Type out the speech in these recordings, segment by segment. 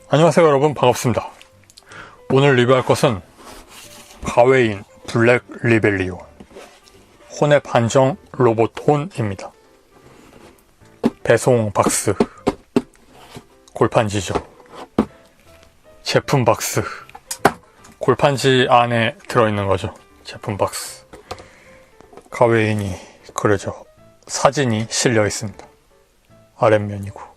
안녕하세요 여러분, 반갑습니다. 오늘 리뷰할 것은 가웨인 블랙 리벨리온 혼합 한정 로봇 혼입니다. 배송 박스, 골판지죠. 제품 박스, 골판지 안에 들어있는 거죠. 제품 박스. 가웨인이 그려져 사진이 실려 있습니다. 아랫면이고.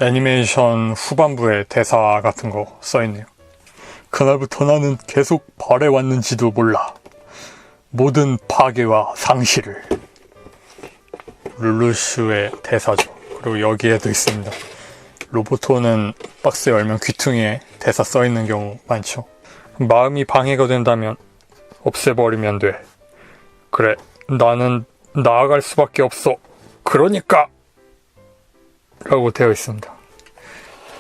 애니메이션 후반부에 대사 같은 거 써있네요. 그날부터 나는 계속 바래왔는지도 몰라. 모든 파괴와 상실을. 룰루슈의 대사죠. 그리고 여기에도 있습니다. 로보토는 박스 열면 귀퉁이에 대사 써있는 경우 많죠. 마음이 방해가 된다면 없애버리면 돼. 그래, 나는 나아갈 수밖에 없어. 그러니까! 라고 되어 있습니다.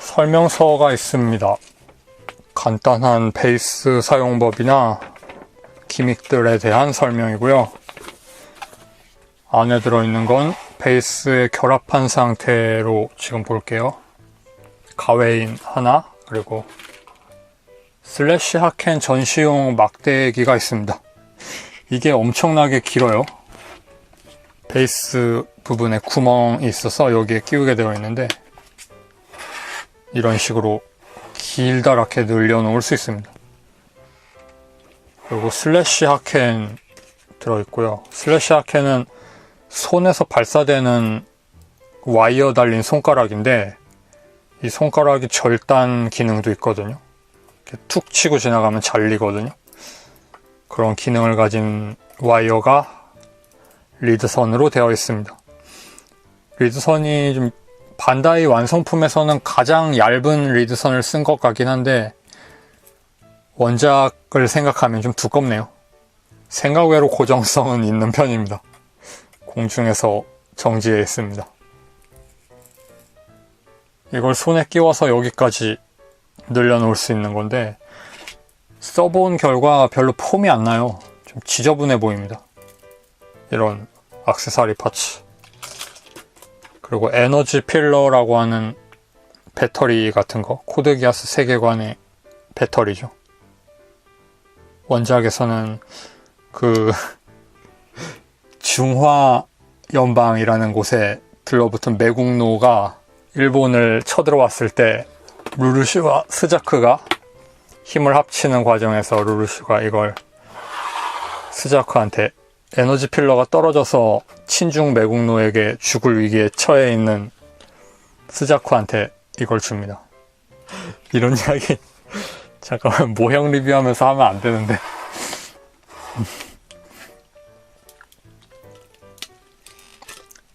설명서가 있습니다. 간단한 베이스 사용법이나 기믹들에 대한 설명이고요. 안에 들어있는 건 베이스에 결합한 상태로 지금 볼게요. 가웨인 하나, 그리고 슬래시 하켄 전시용 막대기가 있습니다. 이게 엄청나게 길어요. 베이스 부분에 구멍이 있어서 여기에 끼우게 되어 있는데 이런 식으로 길다랗게 늘려놓을 수 있습니다. 그리고 슬래시 하켄 들어있고요. 슬래시 하켄은 손에서 발사되는 와이어 달린 손가락인데 이 손가락이 절단 기능도 있거든요. 이렇게 툭 치고 지나가면 잘리거든요. 그런 기능을 가진 와이어가 리드선으로 되어 있습니다. 리드선이 좀 반다이 완성품에서는 가장 얇은 리드선을 쓴 것 같긴 한데 원작을 생각하면 좀 두껍네요. 생각 외로 고정성은 있는 편입니다. 공중에서 정지해 있습니다. 이걸 손에 끼워서 여기까지 늘려놓을 수 있는 건데 써본 결과 별로 폼이 안 나요. 좀 지저분해 보입니다. 이런 액세서리 파츠, 그리고 에너지 필러라고 하는 배터리 같은 거, 코드기아스 세계관의 배터리죠. 원작에서는 그 중화 연방이라는 곳에 들러붙은 매국노가 일본을 쳐들어왔을 때 루루슈와 스자크가 힘을 합치는 과정에서 루루슈가 이걸 스자크한테 에너지 필러가 떨어져서 친중 매국노에게 죽을 위기에 처해 있는 스자쿠한테 이걸 줍니다. 이런 이야기 잠깐만 모형 리뷰하면서 하면 안 되는데.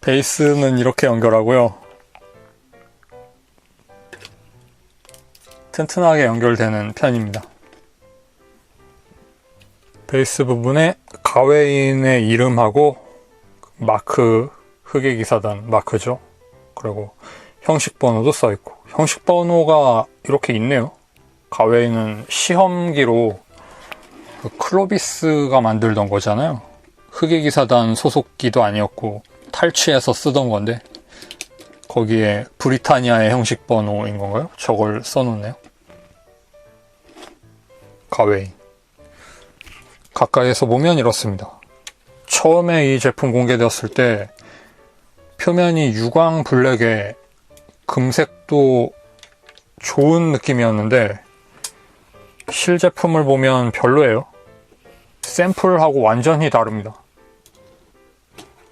베이스는 이렇게 연결하고요. 튼튼하게 연결되는 편입니다. 베이스 부분에 가웨인의 이름하고 마크, 흑의기사단 마크죠. 그리고 형식 번호도 써있고, 형식 번호가 이렇게 있네요. 가웨인은 시험기로 그 클로비스가 만들던 거잖아요. 흑의기사단 소속기도 아니었고 탈취해서 쓰던 건데 거기에 브리타니아의 형식 번호인 건가요? 저걸 써놓네요. 가웨인. 가까이에서 보면 이렇습니다. 처음에 이 제품 공개되었을 때 표면이 유광 블랙에 금색도 좋은 느낌이었는데 실제품을 보면 별로예요. 샘플하고 완전히 다릅니다.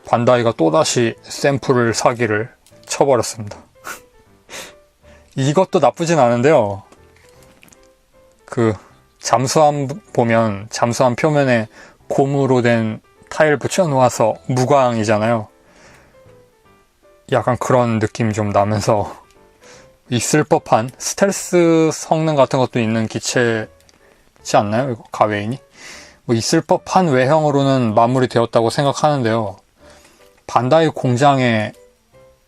반다이가 또다시 샘플을 사기를 쳐버렸습니다. 이것도 나쁘진 않은데요. 잠수함 보면 잠수함 표면에 고무로 된 타일 붙여놓아서 무광이잖아요. 약간 그런 느낌이 좀 나면서 있을 법한 스텔스 성능 같은 것도 있는 기체지 않나요? 이거 가웨인이? 뭐 있을 법한 외형으로는 마무리되었다고 생각하는데요. 반다이 공장에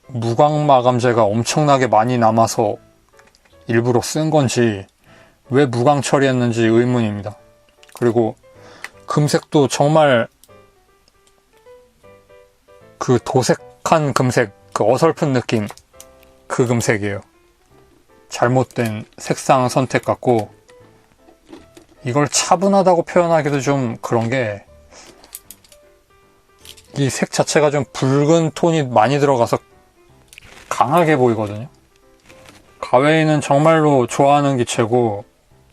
무광 마감재가 엄청나게 많이 남아서 일부러 쓴 건지 왜 무광 처리했는지 의문입니다. 그리고 금색도 정말 그 도색한 금색, 그 어설픈 느낌, 그 금색이에요. 잘못된 색상 선택 같고, 이걸 차분하다고 표현하기도 좀 그런 게, 이 색 자체가 좀 붉은 톤이 많이 들어가서 강하게 보이거든요. 가웨이는 정말로 좋아하는 기체고,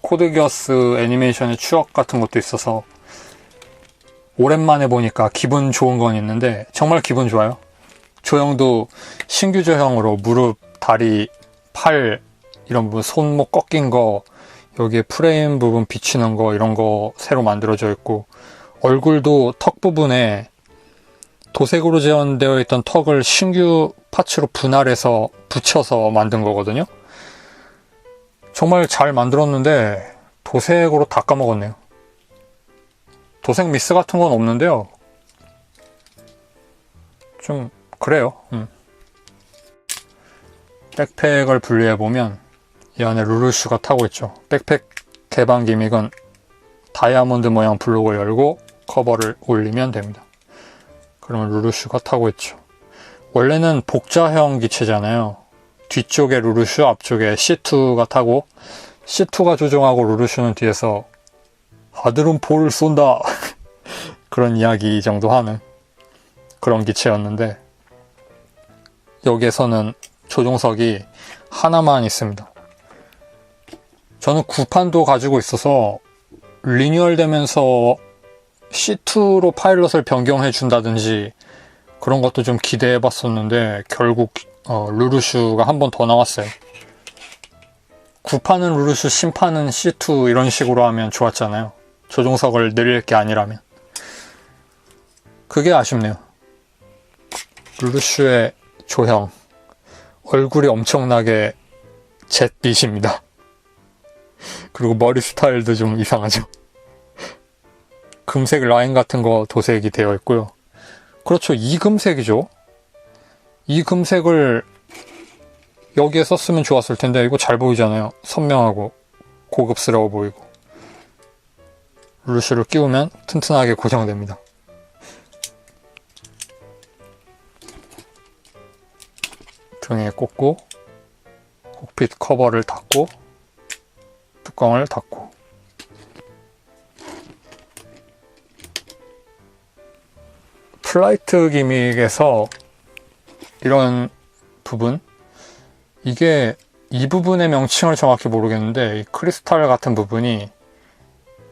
코드기어스 애니메이션의 추억 같은 것도 있어서 오랜만에 보니까 기분 좋은 건 있는데 정말 기분 좋아요. 조형도 신규 조형으로 무릎, 다리, 팔 이런 부분, 손목 꺾인 거, 여기에 프레임 부분 비치는 거 이런 거 새로 만들어져 있고, 얼굴도 턱 부분에 도색으로 재현되어 있던 턱을 신규 파츠로 분할해서 붙여서 만든 거거든요. 정말 잘 만들었는데 도색으로 다 까먹었네요. 도색 미스 같은 건 없는데요. 좀 그래요. 백팩을 분리해보면 이 안에 루루슈가 타고 있죠. 백팩 개방 기믹은 다이아몬드 모양 블록을 열고 커버를 올리면 됩니다. 그러면 루루슈가 타고 있죠. 원래는 복자형 기체잖아요. 뒤쪽에 루루슈, 앞쪽에 C2가 타고, C2가 조종하고 루루슈는 뒤에서 하드론포를 쏜다 그런 이야기 정도 하는 그런 기체였는데, 여기에서는 조종석이 하나만 있습니다. 저는 구판도 가지고 있어서 리뉴얼 되면서 C2로 파일럿을 변경해 준다든지 그런 것도 좀 기대해 봤었는데, 결국 루루슈가 한 번 더 나왔어요. 구판은 루루슈, 신판은 C2 이런 식으로 하면 좋았잖아요. 조종석을 늘릴 게 아니라면. 그게 아쉽네요. 루루슈의 조형, 얼굴이 엄청나게 잿빛입니다. 그리고 머리 스타일도 좀 이상하죠. 금색 라인 같은 거 도색이 되어 있고요. 그렇죠, 이 금색이죠. 이 금색을 여기에 썼으면 좋았을 텐데, 이거 잘 보이잖아요. 선명하고 고급스러워 보이고. 루루슈를 끼우면 튼튼하게 고정됩니다. 등에 꽂고, 콕핏 커버를 닫고, 뚜껑을 닫고. 플라이트 기믹에서 이런 부분, 이게 이 부분의 명칭을 정확히 모르겠는데, 이 크리스탈 같은 부분이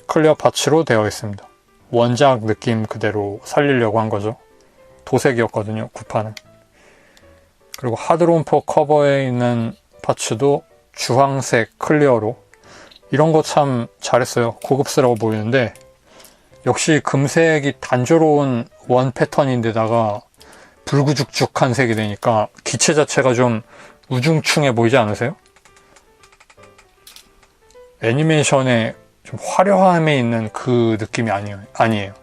클리어 파츠로 되어 있습니다. 원작 느낌 그대로 살리려고 한 거죠. 도색이었거든요, 구판은. 그리고 하드론포 커버에 있는 파츠도 주황색 클리어로, 이런 거 참 잘했어요. 고급스러워 보이는데, 역시 금색이 단조로운 원 패턴인데다가 불구죽죽한 색이 되니까 기체 자체가 좀 우중충해 보이지 않으세요? 애니메이션에 좀 화려함에 있는 그 느낌이 아니에요.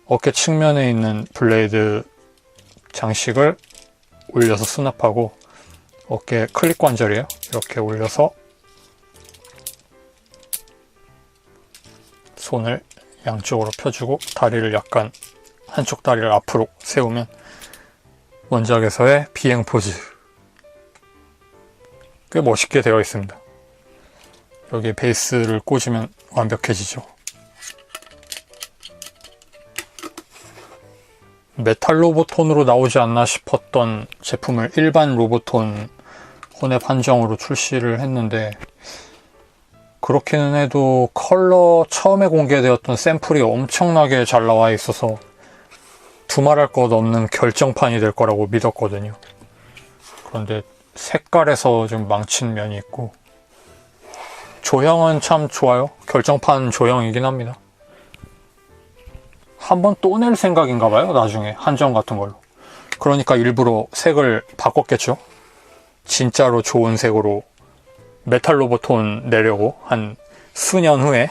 어깨 측면에 있는 블레이드 장식을 올려서 수납하고, 어깨 클릭 관절이에요. 이렇게 올려서 손을 양쪽으로 펴주고, 다리를 약간 한쪽 다리를 앞으로 세우면 원작에서의 비행 포즈. 꽤 멋있게 되어 있습니다. 여기에 베이스를 꽂으면 완벽해지죠. 메탈 로보톤으로 나오지 않나 싶었던 제품을 일반 로보톤 혼합 한정으로 출시를 했는데, 그렇기는 해도 컬러 처음에 공개되었던 샘플이 엄청나게 잘 나와 있어서 두말할 것 없는 결정판이 될 거라고 믿었거든요. 그런데 색깔에서 좀 망친 면이 있고, 조형은 참 좋아요. 결정판 조형이긴 합니다. 한번 또 낼 생각인가 봐요, 나중에 한정 같은 걸로. 그러니까 일부러 색을 바꿨겠죠. 진짜로 좋은 색으로 메탈 로보톤 내려고 한 수년 후에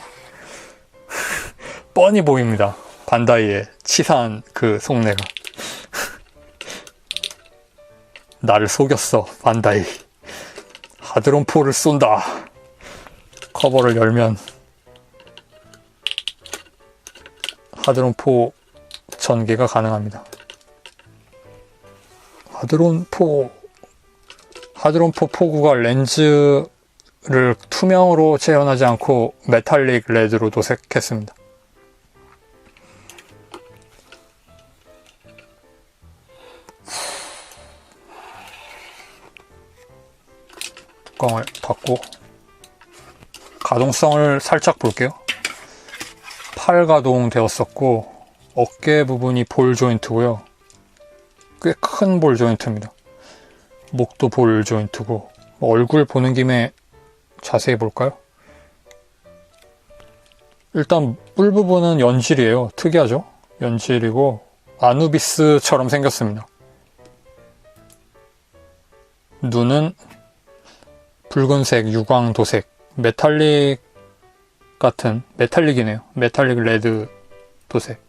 뻔히 보입니다. 반다이의 치사한 그 속내가. 나를 속였어, 반다이. 하드론포를 쏜다. 커버를 열면 하드론포 전개가 가능합니다. 하드론4 포구가 렌즈를 투명으로 재현하지 않고 메탈릭 레드로 도색했습니다. 뚜껑을 닫고 가동성을 살짝 볼게요. 팔 가동 되었었고 어깨 부분이 볼 조인트고요. 꽤 큰 볼 조인트입니다. 목도 볼 조인트고 얼굴 보는 김에 자세히 볼까요? 일단 뿔 부분은 연질이에요. 특이하죠? 연질이고 아누비스처럼 생겼습니다. 눈은 붉은색 유광 도색, 메탈릭 같은, 메탈릭이네요. 메탈릭 레드 도색.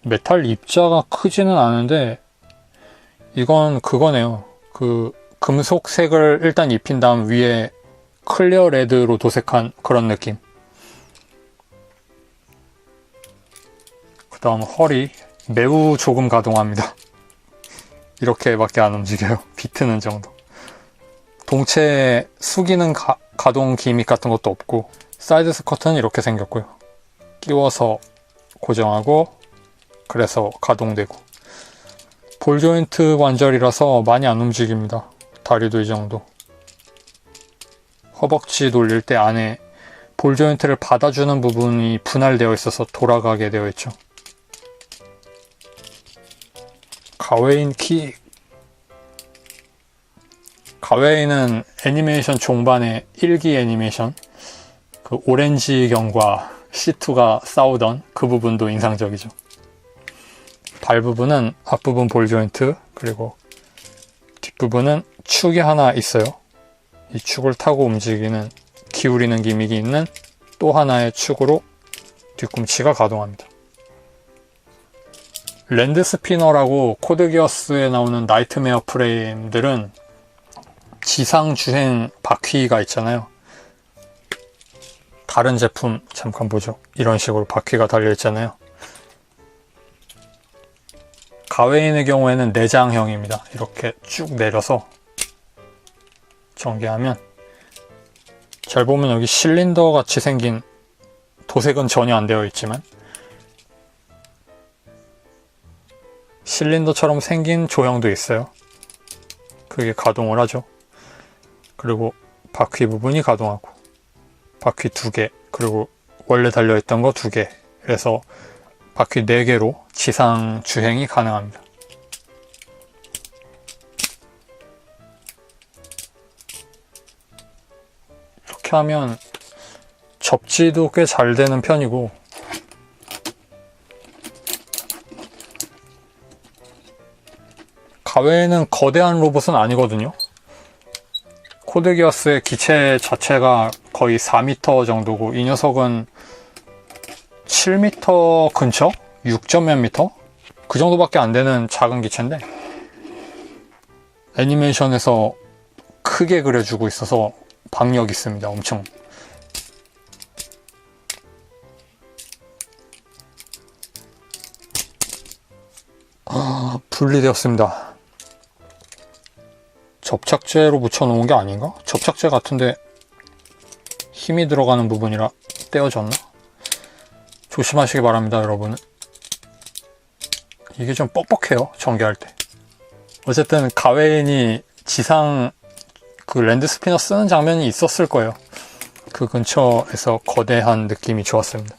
메탈 입자가 크지는 않은데 이건 그거네요. 그 금속색을 일단 입힌 다음 위에 클리어 레드로 도색한 그런 느낌. 그 다음 허리 매우 조금 가동합니다. 이렇게밖에 안 움직여요. 비트는 정도. 동체 숙이는 가동 기믹 같은 것도 없고 사이드 스커트는 이렇게 생겼고요. 끼워서 고정하고 그래서 가동되고 볼 조인트 관절이라서 많이 안 움직입니다. 다리도 이 정도. 허벅지 돌릴 때 안에 볼 조인트를 받아주는 부분이 분할되어 있어서 돌아가게 되어 있죠. 가웨인 킥. 가웨인은 애니메이션 종반의 1기 애니메이션 그 오렌지경과 C2가 싸우던 그 부분도 인상적이죠. 발 부분은 앞부분 볼 조인트 그리고 뒷부분은 축이 하나 있어요. 이 축을 타고 움직이는 기울이는 기믹이 있는 또 하나의 축으로 뒤꿈치가 가동합니다. 랜드 스피너라고 코드기어스에 나오는 나이트메어 프레임들은 지상 주행 바퀴가 있잖아요. 다른 제품 잠깐 보죠. 이런 식으로 바퀴가 달려 있잖아요. 가웨인의 경우에는 내장형입니다. 이렇게 쭉 내려서 전개하면 잘 보면 여기 실린더 같이 생긴 도색은 전혀 안 되어 있지만 실린더처럼 생긴 조형도 있어요. 그게 가동을 하죠. 그리고 바퀴 부분이 가동하고 바퀴 2개 그리고 원래 달려있던 거 2개 그래서 바퀴 4개로 지상 주행이 가능합니다. 이렇게 하면 접지도 꽤 잘 되는 편이고 가웨이는 거대한 로봇은 아니거든요. 코드기어스의 기체 자체가 거의 4m 정도고 이 녀석은 7m 근처? 6점 몇 미터? 그 정도밖에 안 되는 작은 기체인데 애니메이션에서 크게 그려주고 있어서 박력 있습니다. 엄청. 분리되었습니다. 접착제로 묻혀놓은 게 아닌가? 접착제 같은데 힘이 들어가는 부분이라 떼어졌나? 조심하시기 바랍니다, 여러분. 이게 좀 뻑뻑해요, 전개할 때. 어쨌든 가웨인이 지상 그 랜드 스피너 쓰는 장면이 있었을 거예요. 그 근처에서 거대한 느낌이 좋았습니다.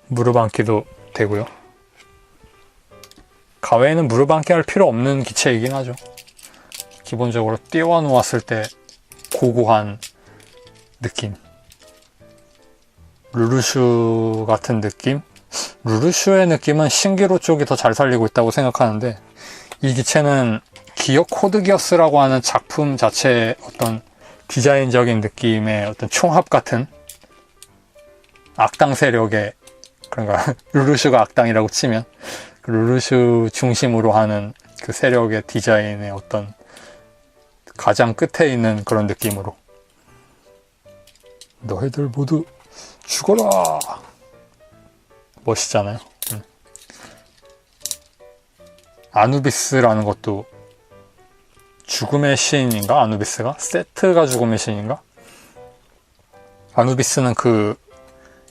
무릎 앉기도 되고요. 가웨이는 무릎 앉기 할 필요 없는 기체이긴 하죠. 기본적으로 띄워 놓았을 때 고고한 느낌. 루루슈 같은 느낌? 루루슈의 느낌은 신기루 쪽이 더 잘 살리고 있다고 생각하는데 이 기체는 기어 코드기어스라고 하는 작품 자체의 어떤 디자인적인 느낌의 어떤 총합 같은 악당 세력의 그런가 루루슈가 악당이라고 치면 그 루루슈 중심으로 하는 그 세력의 디자인의 어떤 가장 끝에 있는 그런 느낌으로 너희들 모두 죽어라 멋있잖아요. 아누비스라는 것도 죽음의 신인가? 아누비스가? 세트가 죽음의 신인가? 아누비스는 그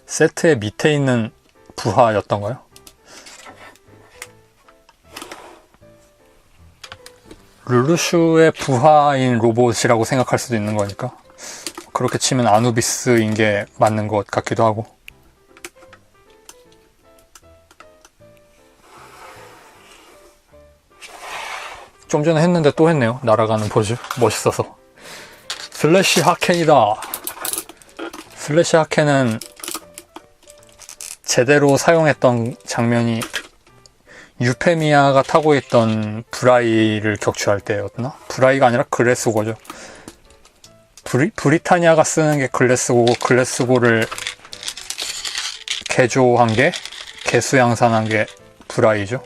세트의 밑에 있는 부하였던가요? 룰루슈의 부하인 로봇이라고 생각할 수도 있는 거니까 그렇게 치면 아누비스인 게 맞는 것 같기도 하고. 좀 전에 했는데 또 했네요. 날아가는 포즈 멋있어서. 슬래시 하켄이다. 슬래시 하켄은 제대로 사용했던 장면이 유페미아가 타고 있던 브라이를 격추할 때였나? 브라이가 아니라 글래스고죠. 브리타니아가 쓰는 게 글래스고고 글래스고를 개조한 게, 개수양산한 게 브라이죠.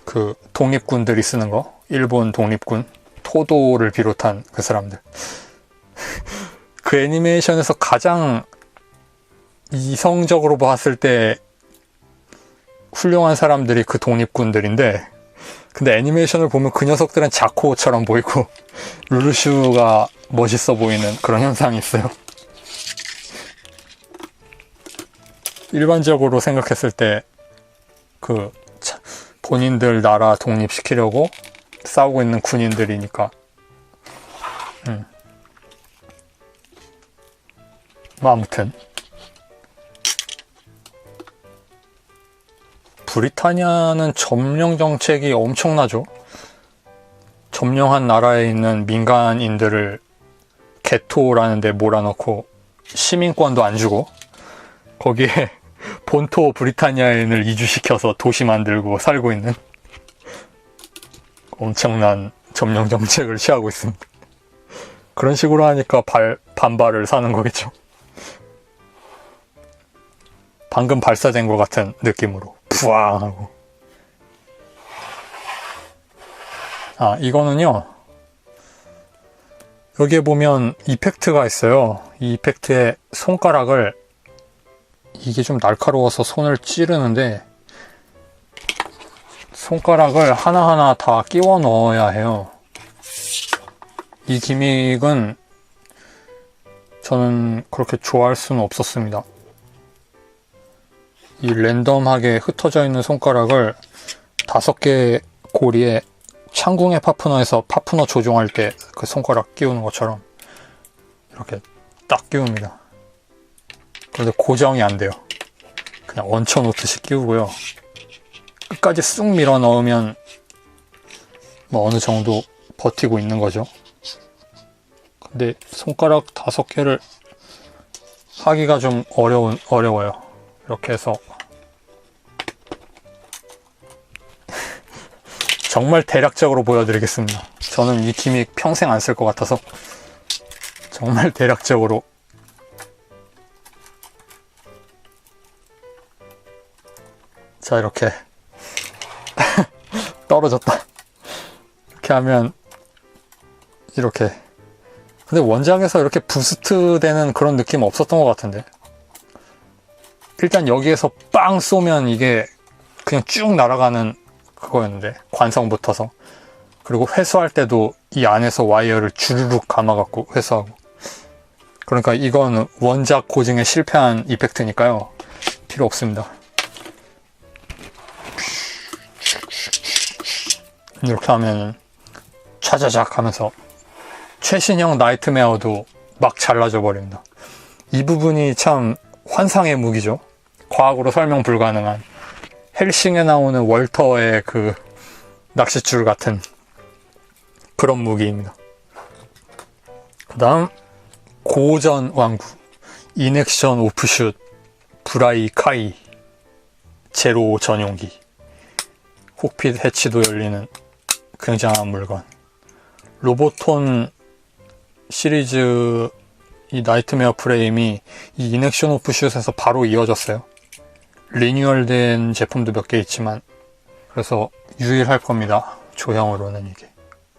그 독립군들이 쓰는 거, 일본 독립군 토도를 비롯한 그 사람들. 그 애니메이션에서 가장 이성적으로 봤을 때 훌륭한 사람들이 그 독립군들인데, 근데 애니메이션을 보면 그 녀석들은 자코처럼 보이고 룰루슈가 멋있어 보이는 그런 현상이 있어요. 일반적으로 생각했을 때 그 본인들 나라 독립시키려고 싸우고 있는 군인들이니까. 뭐 아무튼 브리타니아는 점령 정책이 엄청나죠. 점령한 나라에 있는 민간인들을 게토라는 데 몰아넣고 시민권도 안 주고 거기에 본토 브리타니아인을 이주시켜서 도시 만들고 살고 있는 엄청난 점령 정책을 취하고 있습니다. 그런 식으로 하니까 반발을 사는 거겠죠. 방금 발사된 것 같은 느낌으로 푸앙 하고. 아, 이거는요, 여기에 보면 이펙트가 있어요. 이 이펙트에 손가락을, 이게 좀 날카로워서 손을 찌르는데 손가락을 하나하나 다 끼워 넣어야 해요. 이 기믹은 저는 그렇게 좋아할 수는 없었습니다. 이 랜덤하게 흩어져 있는 손가락을 5개 고리에 창궁의 파푸너에서 파푸너 조종할 때 그 손가락 끼우는 것처럼 이렇게 딱 끼웁니다. 그런데 고정이 안 돼요. 그냥 얹혀 놓듯이 끼우고요. 끝까지 쑥 밀어 넣으면 뭐 어느 정도 버티고 있는 거죠. 근데 손가락 5개를 하기가 좀 어려워요. 이렇게 해서 정말 대략적으로 보여드리겠습니다. 저는 이 기믹 평생 안 쓸 것 같아서 정말 대략적으로. 자, 이렇게 떨어졌다. 이렇게 하면 이렇게. 근데 원작에서 이렇게 부스트 되는 그런 느낌 없었던 것 같은데. 일단 여기에서 빵 쏘면 이게 그냥 쭉 날아가는 그거였는데, 관성 붙어서. 그리고 회수할 때도 이 안에서 와이어를 주르륵 감아갖고 회수하고. 그러니까 이건 원작 고증에 실패한 이펙트니까요, 필요 없습니다. 이렇게 하면 차자작 하면서 최신형 나이트메어도 막 잘라져 버립니다. 이 부분이 참 환상의 무기죠. 과학으로 설명 불가능한, 헬싱에 나오는 월터의 그 낚싯줄 같은 그런 무기입니다. 그 다음 고전 왕구 인액션 오프슛 브라이 카이 제로 전용기. 콕핏 해치도 열리는 굉장한 물건. 로보톤 시리즈 이 나이트메어 프레임이 이 인액션 오프슛에서 바로 이어졌어요. 리뉴얼된 제품도 몇 개 있지만, 그래서 유일할 겁니다. 조형으로는 이게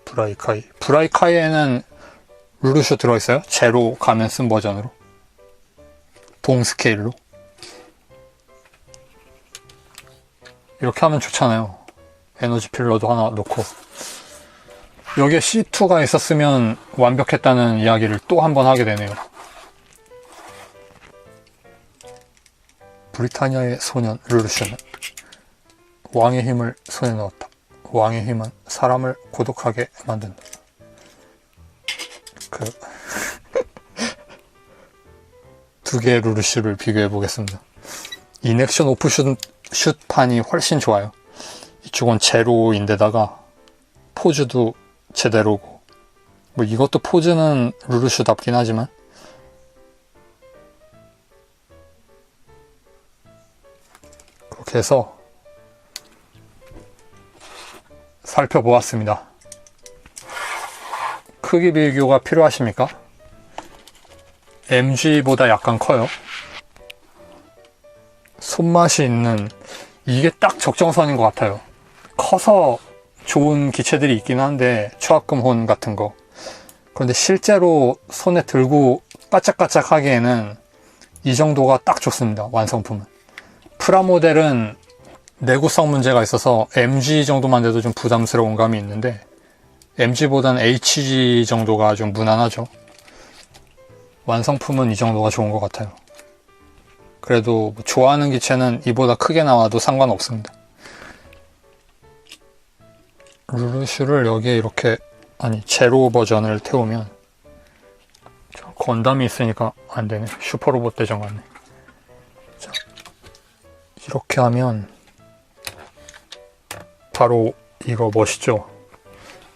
브라이카이. 브라이카이에는 룰루쇼 들어있어요. 제로 가면 쓴 버전으로, 동 스케일로. 이렇게 하면 좋잖아요. 에너지 필러도 하나 놓고. 여기에 C2가 있었으면 완벽했다는 이야기를 또 한 번 하게 되네요. 브리타니아의 소년 르르슈는 왕의 힘을 손에 넣었다. 왕의 힘은 사람을 고독하게 만든다. 두 개의 르르슈를 비교해 보겠습니다. 인액션 오프슛 판이 훨씬 좋아요. 이쪽은 제로인데다가 포즈도 제대로고, 뭐 이것도 포즈는 르르슈답긴 하지만, 그렇게 해서 살펴보았습니다. 크기 비교가 필요하십니까? MG보다 약간 커요. 손맛이 있는, 이게 딱 적정선인 것 같아요. 커서 좋은 기체들이 있긴 한데, 추압금혼 같은 거. 그런데 실제로 손에 들고 까짝까짝 하기에는 이 정도가 딱 좋습니다. 완성품은. 프라모델은 내구성 문제가 있어서 MG 정도만 돼도 좀 부담스러운 감이 있는데, MG보다는 HG 정도가 좀 무난하죠. 완성품은 이 정도가 좋은 것 같아요. 그래도 뭐 좋아하는 기체는 이보다 크게 나와도 상관없습니다. 르르슈를 여기에 이렇게, 아니 제로 버전을 태우면, 건담이 있으니까 안 되네. 슈퍼로봇 대전 같네. 자, 이렇게 하면 바로 이거 멋있죠?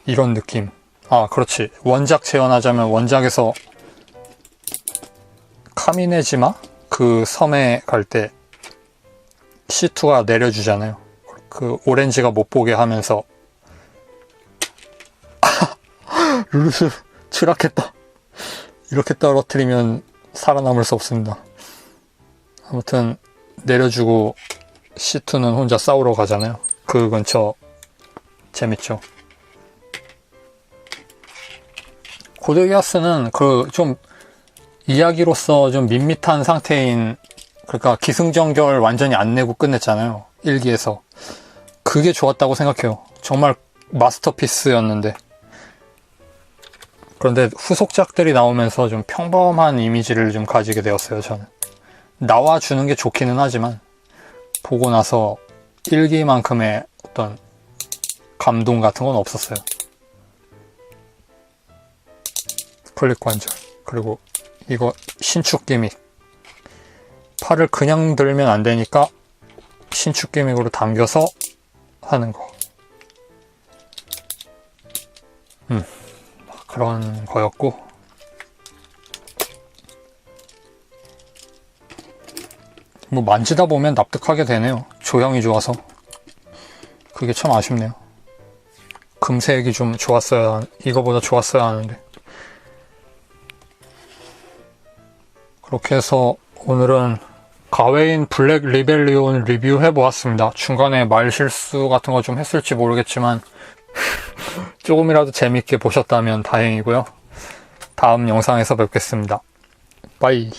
이런 느낌. 아, 그렇지. 원작 재현하자면 원작에서 카미네지마? 그 섬에 갈 때 C2가 내려주잖아요. 그 오렌지가 못 보게 하면서 르르슈 추락했다. 이렇게 떨어뜨리면 살아남을 수 없습니다. 아무튼 내려주고 C2는 혼자 싸우러 가잖아요. 그 근처 재밌죠. 고데기아스는 그 좀 이야기로서 좀 밋밋한 상태인, 그러니까 기승전결 완전히 안 내고 끝냈잖아요. 1기에서. 그게 좋았다고 생각해요. 정말 마스터피스였는데. 그런데 후속작들이 나오면서 좀 평범한 이미지를 좀 가지게 되었어요, 저는. 나와주는 게 좋기는 하지만, 보고 나서 1기만큼의 어떤 감동 같은 건 없었어요. 클릭 관절. 그리고 이거 신축 기믹. 팔을 그냥 들면 안 되니까 신축 기믹으로 당겨서 하는 거. 그런 거였고, 뭐 만지다 보면 납득하게 되네요. 조형이 좋아서. 그게 참 아쉽네요. 금색이 좀 좋았어야, 이거보다 좋았어야 하는데. 그렇게 해서 오늘은 가웨인 블랙 리벨리온 리뷰해보았습니다. 중간에 말 실수 같은 거 좀 했을지 모르겠지만 조금이라도 재밌게 보셨다면 다행이고요. 다음 영상에서 뵙겠습니다. 바이.